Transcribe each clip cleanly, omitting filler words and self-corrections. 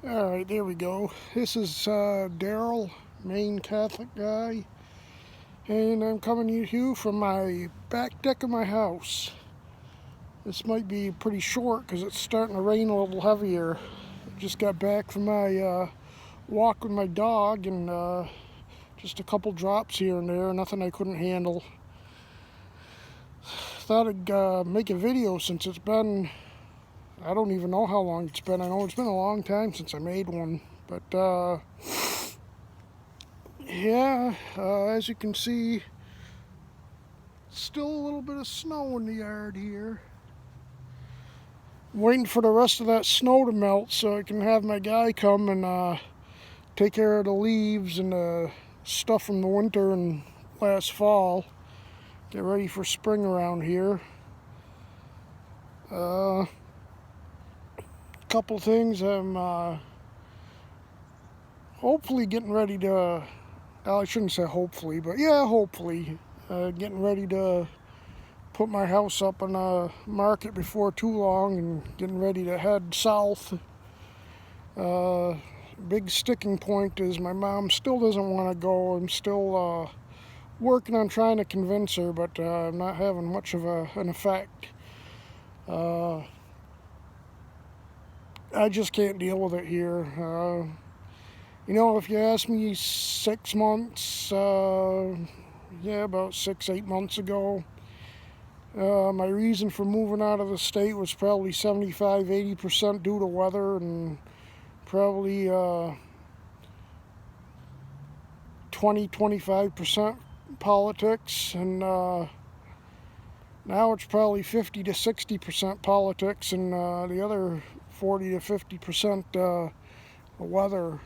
Alright, there we go. This is Daryl, Maine Catholic guy, and I'm coming to you from my back deck of my house. This might be pretty short because it's starting to rain a little heavier. Just got back from my walk with my dog, and just a couple drops here and there, nothing I couldn't handle. Thought I'd make a video since it's been, I don't even know how long it's been. I know it's been a long time since I made one, but yeah, as you can see, still a little bit of snow in the yard here. I'm waiting for the rest of that snow to melt so I can have my guy come and take care of the leaves and the stuff from the winter and last fall. Get ready for spring around here. Couple things I'm hopefully getting ready to, I shouldn't say hopefully, but yeah, hopefully getting ready to put my house up on the market before too long and getting ready to head south. Big sticking point is my mom still doesn't want to go. I'm still working on trying to convince her, but I'm not having much of an effect. I just can't deal with it here. If you asked me 6 months, about 6-8 months ago, my reason for moving out of the state was probably 75-80% due to weather and probably 20-25% politics, and now it's probably 50-60% politics and the other 40-50% weather.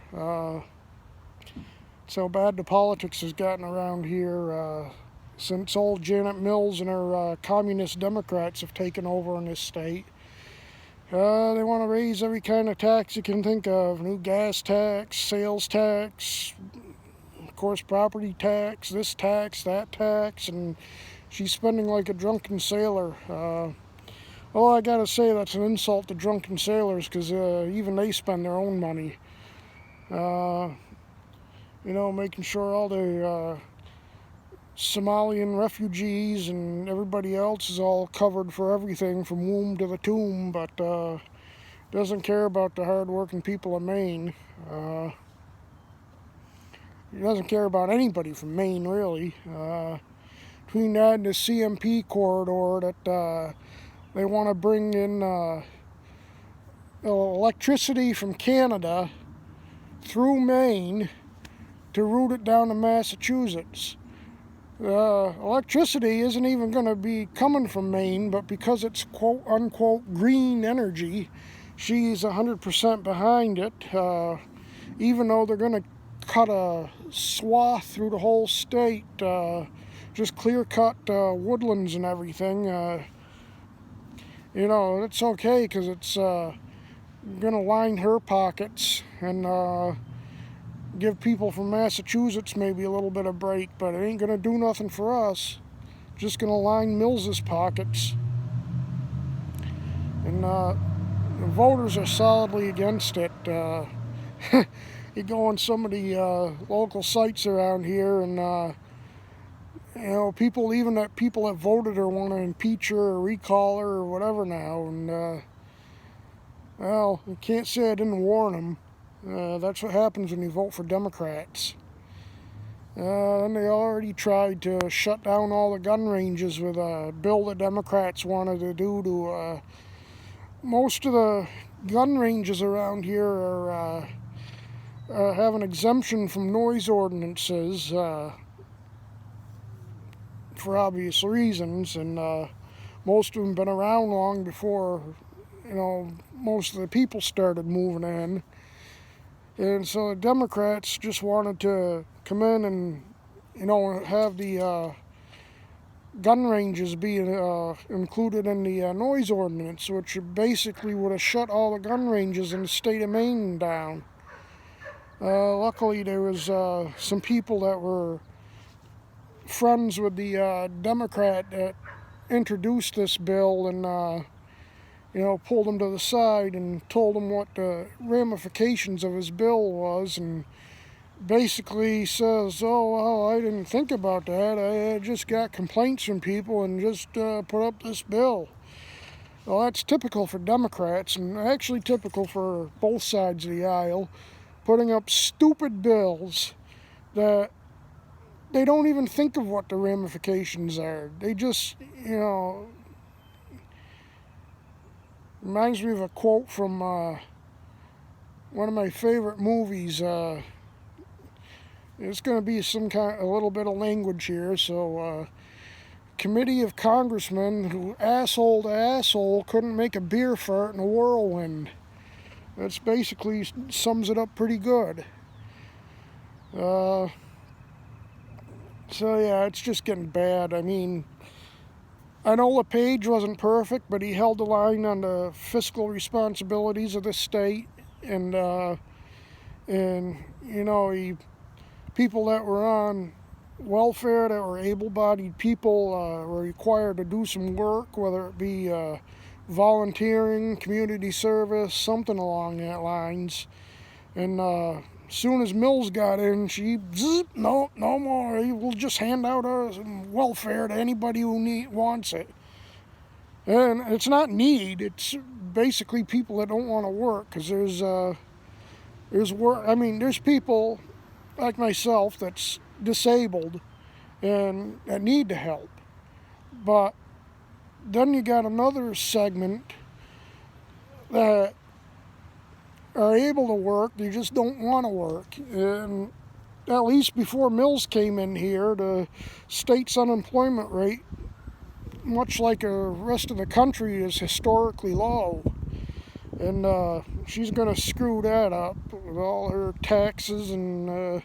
It's how bad the politics has gotten around here since old Janet Mills and her communist Democrats have taken over in this state. They want to raise every kind of tax you can think of. New gas tax, sales tax, of course property tax, this tax, that tax, and she's spending like a drunken sailor. Well, I gotta say that's an insult to drunken sailors because even they spend their own money. Making sure all the Somalian refugees and everybody else is all covered for everything from womb to the tomb, but doesn't care about the hard-working people of Maine. He doesn't care about anybody from Maine, really. Between that and the CMP corridor that they want to bring in electricity from Canada through Maine to route it down to Massachusetts. Electricity isn't even going to be coming from Maine, but because it's quote unquote green energy, she's 100% behind it, even though they're going to cut a swath through the whole state, just clear cut woodlands and everything. It's okay because it's going to line her pockets and give people from Massachusetts maybe a little bit of break, but it ain't going to do nothing for us. Just going to line Mills's pockets. And the voters are solidly against it. You go on some of the local sites around here, and people that voted her want to impeach her or recall her or whatever now. And well, you can't say I didn't warn them. That's what happens when you vote for Democrats. And they already tried to shut down all the gun ranges with a bill the Democrats wanted to do to most of the gun ranges around here are have an exemption from noise ordinances for obvious reasons, and most of them been around long before most of the people started moving in. And so the Democrats just wanted to come in and have the gun ranges be included in the noise ordinance, which basically would have shut all the gun ranges in the state of Maine down. Luckily, there was some people that were friends with the Democrat that introduced this bill, and pulled him to the side and told him what the ramifications of his bill was, and basically says, "Oh, well, I didn't think about that. I just got complaints from people and just put up this bill." Well, that's typical for Democrats, and actually typical for both sides of the aisle, putting up stupid bills that they don't even think of what the ramifications are. They just, reminds me of a quote from one of my favorite movies. It's going to be a little bit of language here, so committee of congressmen who asshole to asshole couldn't make a beer fart in a whirlwind. That's basically sums it up pretty good. So yeah, it's just getting bad. I mean, I know LePage wasn't perfect, but he held the line on the fiscal responsibilities of the state, and people that were on welfare, that were able-bodied people, were required to do some work, whether it be volunteering, community service, something along that lines. And soon as Mills got in, no more. We'll just hand out welfare to anybody who wants it. And it's not need. It's basically people that don't want to work, because there's work. I mean, there's people like myself that's disabled and that need the help. But then you got another segment that are able to work, they just don't want to work. And at least before Mills came in here, the state's unemployment rate, much like the rest of the country, is historically low. And she's going to screw that up with all her taxes and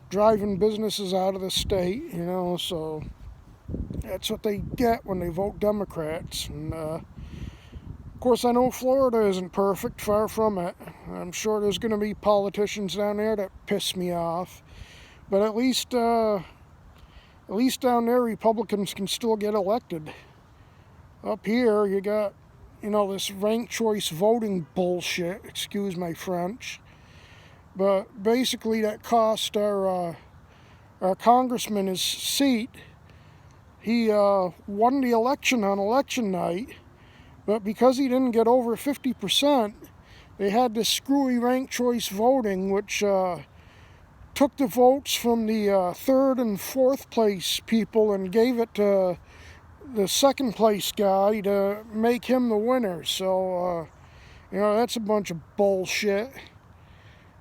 driving businesses out of the state, so that's what they get when they vote Democrats. And of course, I know Florida isn't perfect, far from it. I'm sure there's going to be politicians down there that piss me off, but at least down there, Republicans can still get elected. Up here, you got, this ranked choice voting bullshit, excuse my French. But basically that cost our congressman his seat. He won the election on election night, but because he didn't get over 50%, they had this screwy ranked choice voting, which took the votes from the third and fourth place people and gave it to the second place guy to make him the winner. So, that's a bunch of bullshit.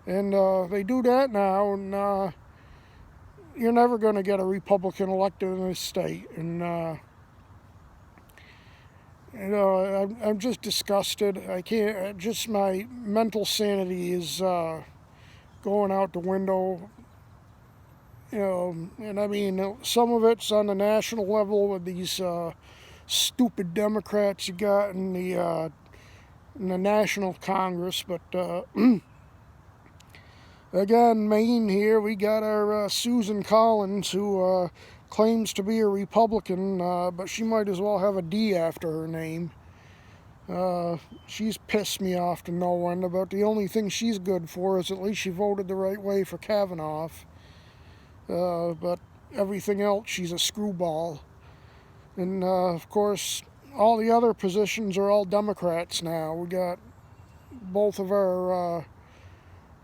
And they do that now, and you're never going to get a Republican elected in this state. And, I'm just disgusted. I can't, just my mental sanity is going out the window. And I mean, some of it's on the national level with these stupid Democrats you got in the National Congress, but again, Maine here, we got our Susan Collins, who claims to be a Republican, but she might as well have a D after her name. She's pissed me off to no end. About the only thing she's good for is at least she voted the right way for Kavanaugh. But everything else, she's a screwball. And of course, all the other positions are all Democrats now. We got both of our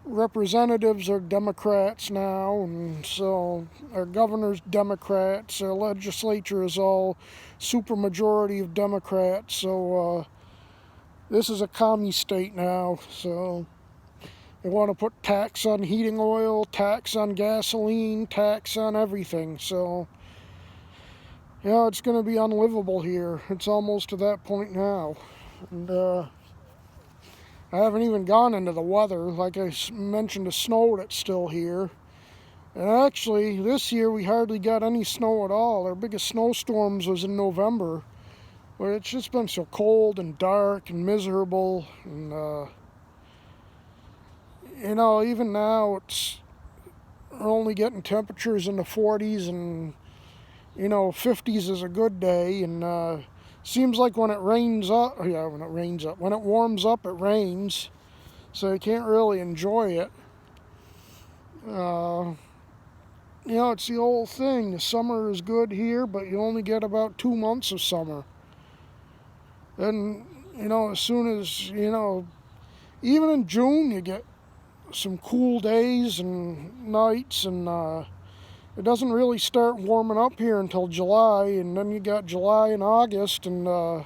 representatives are Democrats now, and so our governor's Democrats, our legislature is all supermajority of Democrats, so this is a commie state now. So they want to put tax on heating oil, tax on gasoline, tax on everything. So it's going to be unlivable here. It's almost to that point now. And I haven't even gone into the weather. Like I mentioned, the snow that's still here. And actually, this year we hardly got any snow at all. Our biggest snowstorms was in November. But it's just been so cold and dark and miserable. And, even now we're only getting temperatures in the 40s, and, 50s is a good day. And seems like when it rains up, yeah, when it rains up, when it warms up, it rains, so you can't really enjoy it. Uh, it's the old thing. The summer is good here, but you only get about 2 months of summer. And, as soon as, even in June, you get some cool days and nights, and it doesn't really start warming up here until July, and then you got July and August, and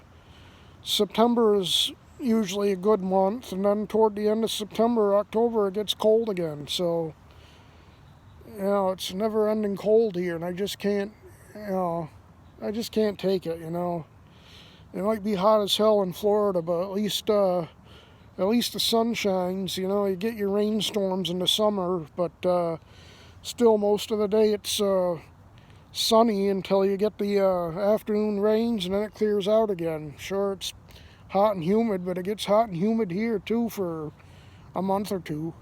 September is usually a good month, and then toward the end of September, October, it gets cold again. So, it's never-ending cold here, and I just can't, take it. It might be hot as hell in Florida, but at least the sun shines. You get your rainstorms in the summer, but still most of the day it's sunny until you get the afternoon rains, and then it clears out again. Sure, it's hot and humid, but it gets hot and humid here too for a month or two.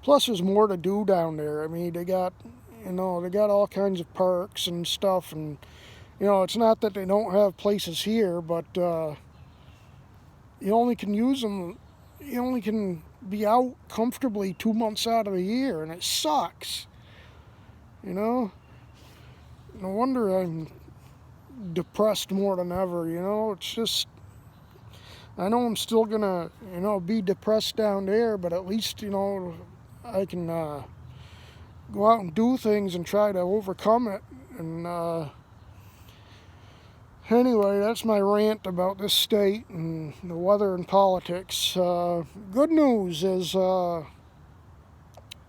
Plus, there's more to do down there. I mean, they got all kinds of parks and stuff, and it's not that they don't have places here, but you only can use them. You only can be out comfortably 2 months out of the year, and it sucks. No wonder I'm depressed more than ever. It's just, I know I'm still gonna be depressed down there, but at least I can go out and do things and try to overcome it. And anyway, that's my rant about this state and the weather and politics. Good news is I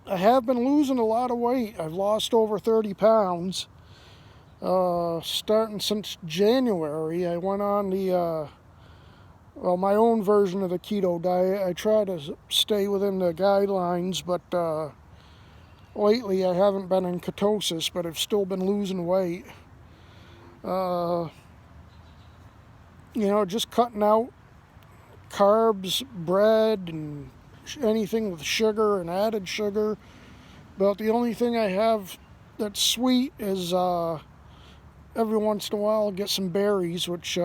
have been losing a lot of weight. I've lost over 30 pounds. Starting since January, I went on my own version of the keto diet. I try to stay within the guidelines, but lately I haven't been in ketosis, but I've still been losing weight. Just cutting out carbs, bread, and anything with sugar and added sugar. But the only thing I have that's sweet is every once in a while I'll get some berries, which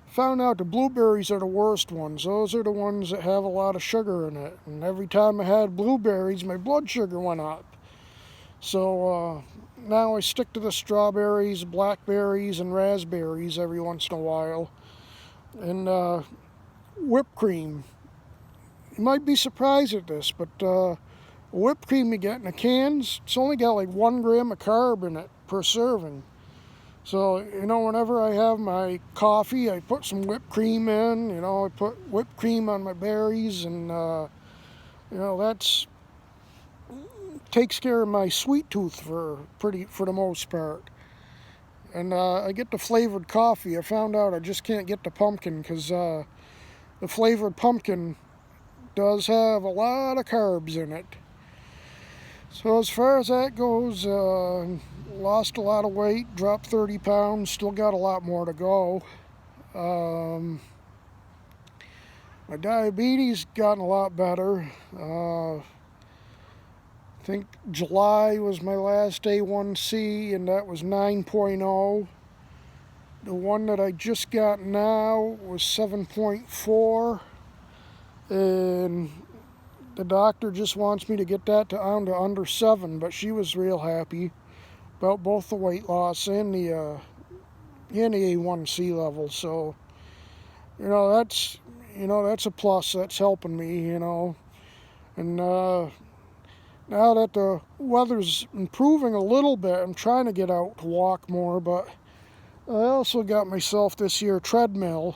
found out the blueberries are the worst ones. Those are the ones that have a lot of sugar in it. And every time I had blueberries, my blood sugar went up. So now I stick to the strawberries, blackberries, and raspberries every once in a while. And whipped cream. You might be surprised at this, but whipped cream you get in the cans, it's only got like 1 gram of carb in it per serving. So, whenever I have my coffee, I put some whipped cream in. I put whipped cream on my berries, and that's takes care of my sweet tooth for the most part. And I get the flavored coffee. I found out I just can't get the pumpkin because the flavored pumpkin does have a lot of carbs in it. So as far as that goes, lost a lot of weight, dropped 30 pounds, still got a lot more to go. My diabetes gotten a lot better. I think July was my last A1C, and that was 9.0. The one that I just got now was 7.4, and the doctor just wants me to get that down to under 7, but she was real happy about both the weight loss and the A1C level. So, that's a plus. That's helping me, And now that the weather's improving a little bit, I'm trying to get out to walk more, but I also got myself this year a treadmill.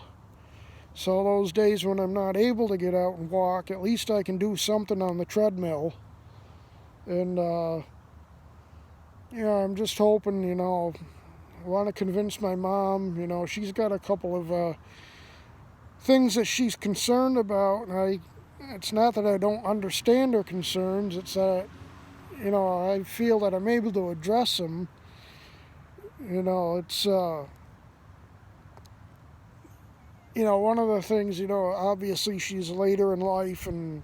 So those days when I'm not able to get out and walk, at least I can do something on the treadmill. And, I'm just hoping, I want to convince my mom, she's got a couple of things that she's concerned about. And it's not that I don't understand her concerns, it's that, I feel that I'm able to address them. It's... one of the things, obviously she's later in life and,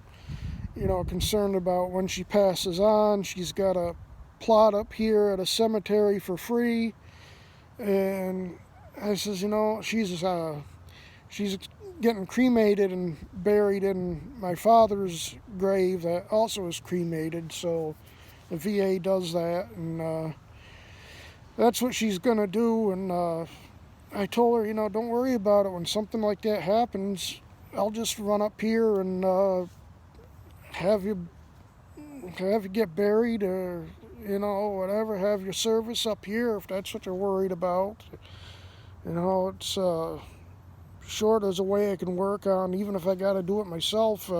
concerned about when she passes on. She's got a plot up here at a cemetery for free. And I says, she's getting cremated and buried in my father's grave that also is cremated. So the VA does that, and that's what she's gonna do. And I told her, don't worry about it. When something like that happens, I'll just run up here and have you get buried, or whatever. Have your service up here if that's what you're worried about. It's sure there's a way I can work on, even if I got to do it myself,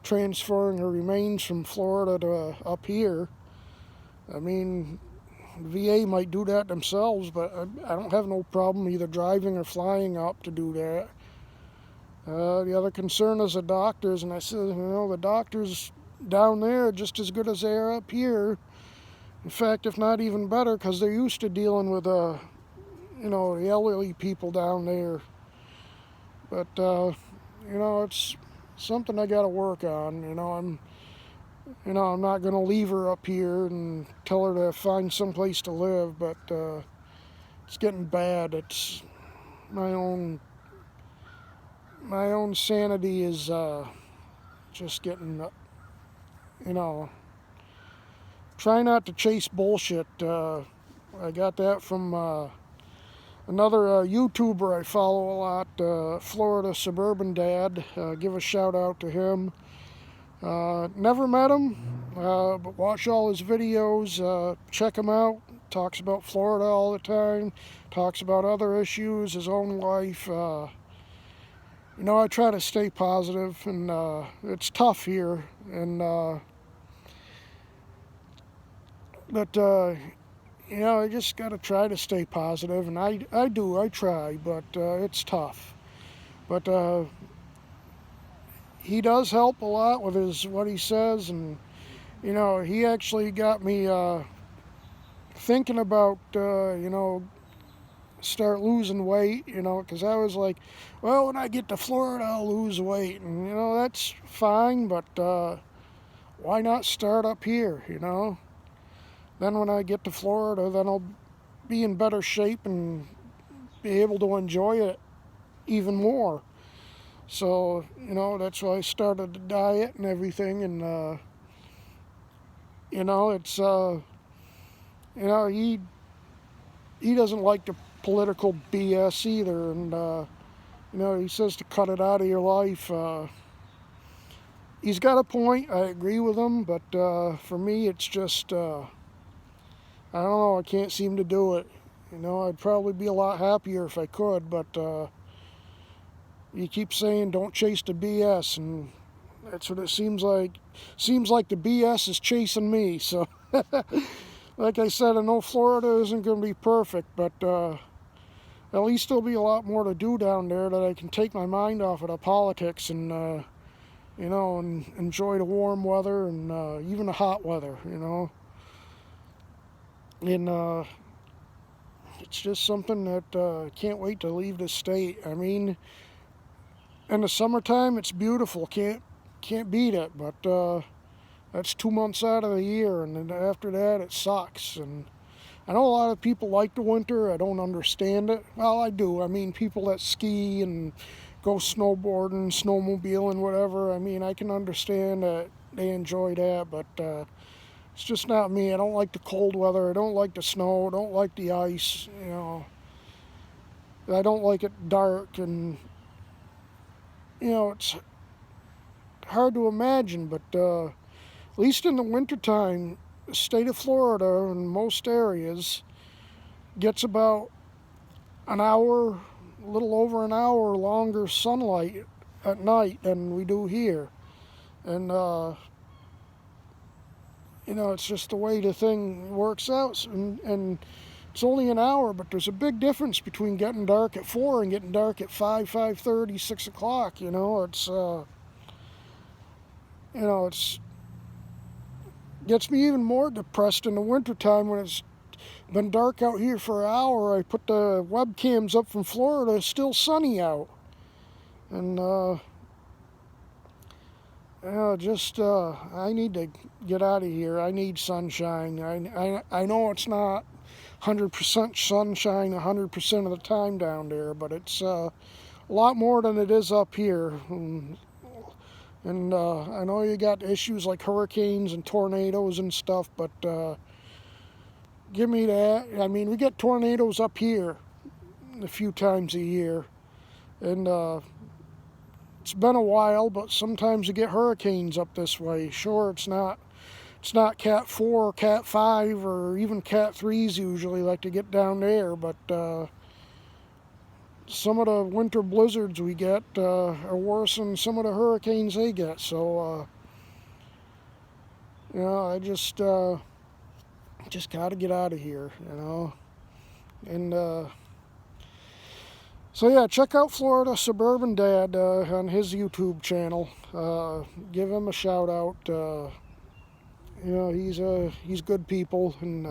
transferring her remains from Florida to up here. I mean, VA might do that themselves, but I don't have no problem either driving or flying up to do that. The other concern is the doctors, and I said, the doctors down there are just as good as they are up here. In fact, if not even better, because they're used to dealing with, the elderly people down there. But, it's something I got to work on. I'm not going to leave her up here and tell her to find some place to live, but it's getting bad. It's my own sanity is just getting, try not to chase bullshit. I got that from another YouTuber I follow a lot, Florida Suburban Dad. Give a shout out to him. Never met him, but watch all his videos, check him out. Talks about Florida all the time, talks about other issues, his own life. I try to stay positive, and it's tough here, and but I just got to try to stay positive, and I try, but it's tough. But he does help a lot with what he says, and he actually got me thinking about start losing weight, because I was like, well, when I get to Florida I'll lose weight, and that's fine, but why not start up here? Then when I get to Florida, then I'll be in better shape and be able to enjoy it even more. So that's why I started the diet and everything, and it's he doesn't like the political BS either, and he says to cut it out of your life. He's got a point. I agree with him, but for me, it's just I don't know. I can't seem to do it. I'd probably be a lot happier if I could, but you keep saying don't chase the BS, and that's what it seems like. Seems like the BS is chasing me. So, like I said, I know Florida isn't going to be perfect, but at least there'll be a lot more to do down there that I can take my mind off of the politics and, and enjoy the warm weather and even the hot weather, And it's just something that I can't wait to leave the state. I mean, in the summertime, it's beautiful. Can't beat it, but that's 2 months out of the year, and then after that, it sucks. And I know a lot of people like the winter. I don't understand it. Well, I do. I mean, people that ski and go snowboarding, snowmobiling, whatever. I mean, I can understand that they enjoy that, but it's just not me. I don't like the cold weather. I don't like the snow. I don't like the ice. I don't like it dark, and it's hard to imagine, but at least in the wintertime, the state of Florida in most areas gets about an hour, a little over an hour longer sunlight at night than we do here. And, it's just the way the thing works out. And it's only an hour, but there's a big difference between getting dark at 4 and getting dark at 5, 5:30, 6 o'clock. It's gets me even more depressed in the wintertime when it's been dark out here for an hour. I put the webcams up from Florida, it's still sunny out. And I need to get out of here. I need sunshine. I know it's not 100% sunshine 100% of the time down there, but it's a lot more than it is up here. And I know you got issues like hurricanes and tornadoes and stuff, but give me that. I mean, we get tornadoes up here a few times a year, and it's been a while, but sometimes you get hurricanes up this way. Sure, it's not Cat 4 or Cat 5 or even Cat 3s usually like to get down there, but some of the winter blizzards we get are worse than some of the hurricanes they get. So, I just got to get out of here, And so yeah, check out Florida Suburban Dad on his YouTube channel. Give him a shout out. He's good people, and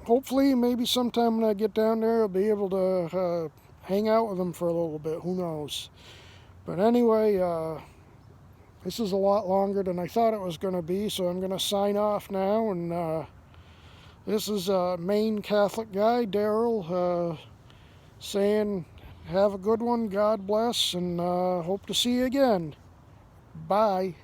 hopefully maybe sometime when I get down there I'll be able to hang out with him for a little bit. Who knows? But anyway, this is a lot longer than I thought it was going to be, so I'm going to sign off now. And this is Maine Catholic guy Daryl saying have a good one, God bless, and hope to see you again. Bye.